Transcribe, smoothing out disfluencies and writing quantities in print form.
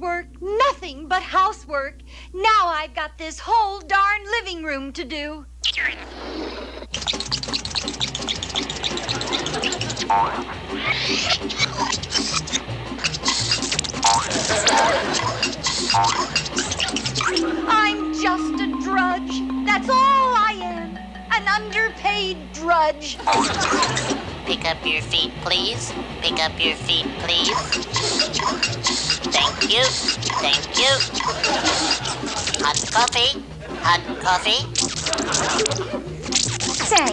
housework, nothing but housework. Now I've got this whole darn living room to do. I'm just a drudge. That's all I am. An underpaid drudge. Pick up your feet, please. Pick up your feet, please. Thank you. Thank you. Hot coffee. Hot coffee. Thanks.